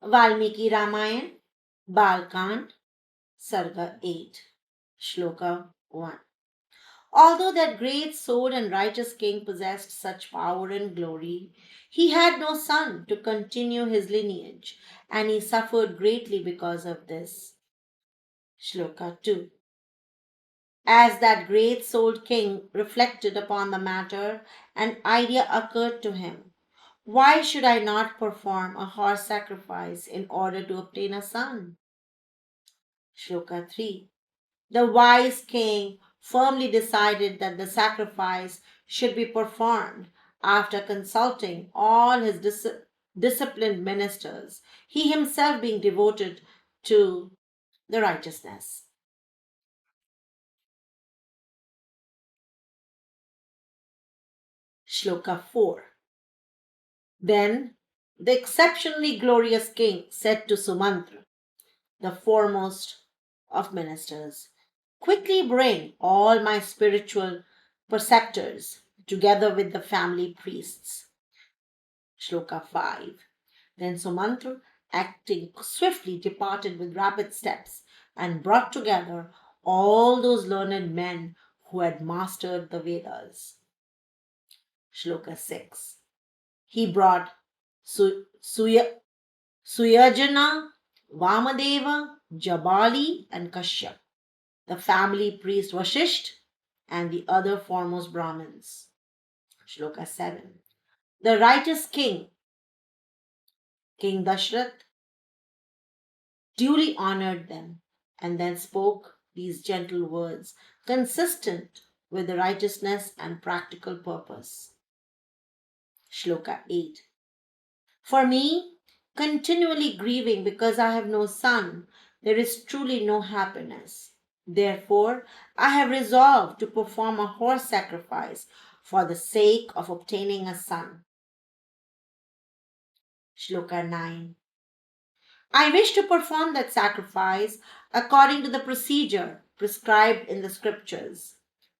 Valmiki Ramayana, Balakanda, Sarga 8, Shloka 1. Although that great sword and righteous king possessed such power and glory, he had no son to continue his lineage, and he suffered greatly because of this. Shloka 2. As that great souled king reflected upon the matter, an idea occurred to him. Why should I not perform a horse sacrifice in order to obtain a son? Shloka 3. The wise king firmly decided that the sacrifice should be performed after consulting all his disciplined ministers, he himself being devoted to the righteousness. Shloka 4. Then the exceptionally glorious king said to Sumantra, the foremost of ministers, quickly bring all my spiritual preceptors together with the family priests. Shloka 5. Then Sumantra, acting swiftly, departed with rapid steps and brought together all those learned men who had mastered the Vedas. Shloka 6. He brought Suyajana, Vamadeva, Jabali, and Kashyap, the family priest Vashisht, and the other foremost Brahmins. Shloka 7. The righteous king, King Dashrath, duly honored them and then spoke these gentle words, consistent with the righteousness and practical purpose. Shloka 8. For me, continually grieving because I have no son, there is truly no happiness. Therefore, I have resolved to perform a horse sacrifice for the sake of obtaining a son. Shloka 9. I wish to perform that sacrifice according to the procedure prescribed in the scriptures.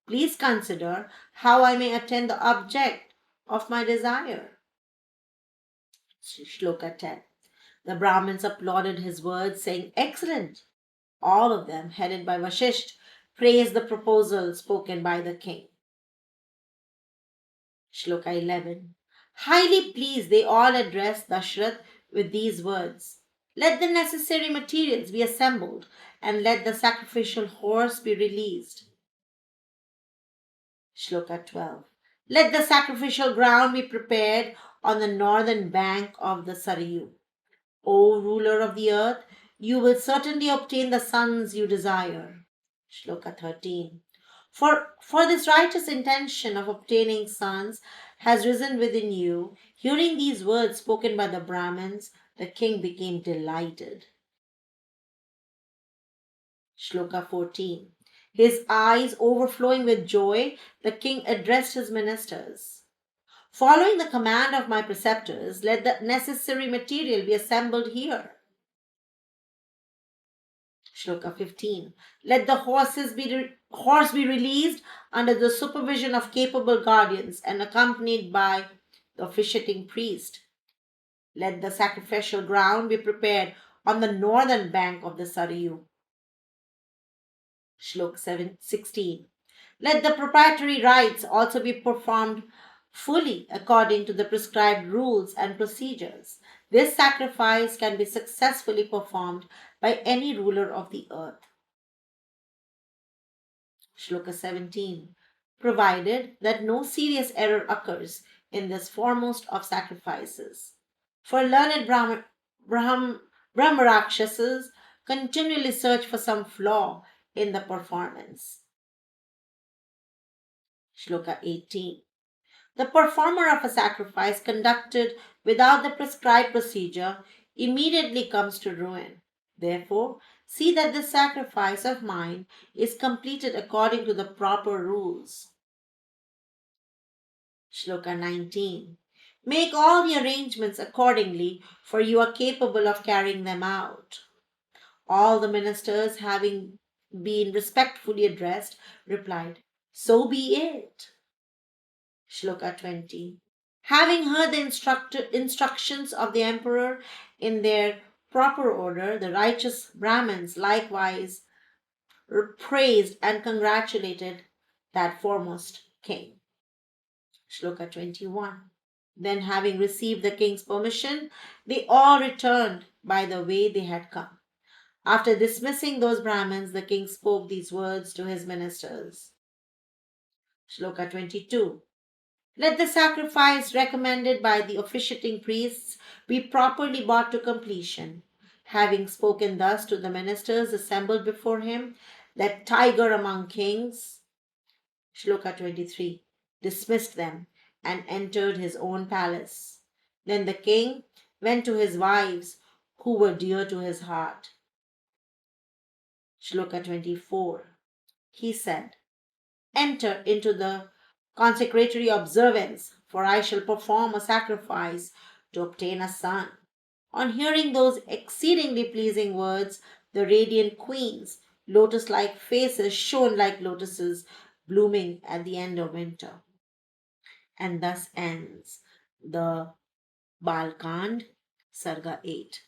Please consider how I may attain the object of my desire. Shloka 10. The Brahmins applauded his words, saying, Excellent! All of them, headed by Vashisht, praised the proposal spoken by the king. Shloka 11. Highly pleased, they all addressed Dashrath with these words. Let the necessary materials be assembled, and let the sacrificial horse be released. Shloka 12. Let the sacrificial ground be prepared on the northern bank of the Sarayu. O ruler of the earth, you will certainly obtain the sons you desire. Shloka 13. For this righteous intention of obtaining sons has risen within you, hearing these words spoken by the Brahmins, the king became delighted. Shloka 14. His eyes overflowing with joy, the king addressed his ministers. Following the command of my preceptors, let the necessary material be assembled here. Shloka 15. Let the horse be released under the supervision of capable guardians and accompanied by the officiating priest. Let the sacrificial ground be prepared on the northern bank of the Sarayu. Shloka 16. Let the preparatory rites also be performed fully according to the prescribed rules and procedures. This sacrifice can be successfully performed by any ruler of the earth. Shloka 17. Provided that no serious error occurs in this foremost of sacrifices. For learned Brahmarakshasas continually search for some flaw in the performance. Shloka 18. The performer of a sacrifice conducted without the prescribed procedure immediately comes to ruin. Therefore, see that this sacrifice of mine is completed according to the proper rules. Shloka 19. Make all the arrangements accordingly, for you are capable of carrying them out. All the ministers, having been respectfully addressed, replied, So be it. Shloka 20. Having heard the instructions of the emperor in their proper order, the righteous Brahmins likewise praised and congratulated that foremost king. Shloka 21. Then, having received the king's permission, they all returned by the way they had come. After dismissing those Brahmins, the king spoke these words to his ministers. Shloka 22. Let the sacrifice recommended by the officiating priests be properly brought to completion. Having spoken thus to the ministers assembled before him, that tiger among kings, Shloka 23, dismissed them and entered his own palace. Then the king went to his wives who were dear to his heart. Shloka 24. He said, enter into the consecratory observance, for I shall perform a sacrifice to obtain a son. On hearing those exceedingly pleasing words, the radiant queen's lotus like faces shone like lotuses blooming at the end of winter. And thus ends the Balkand, Sarga 8.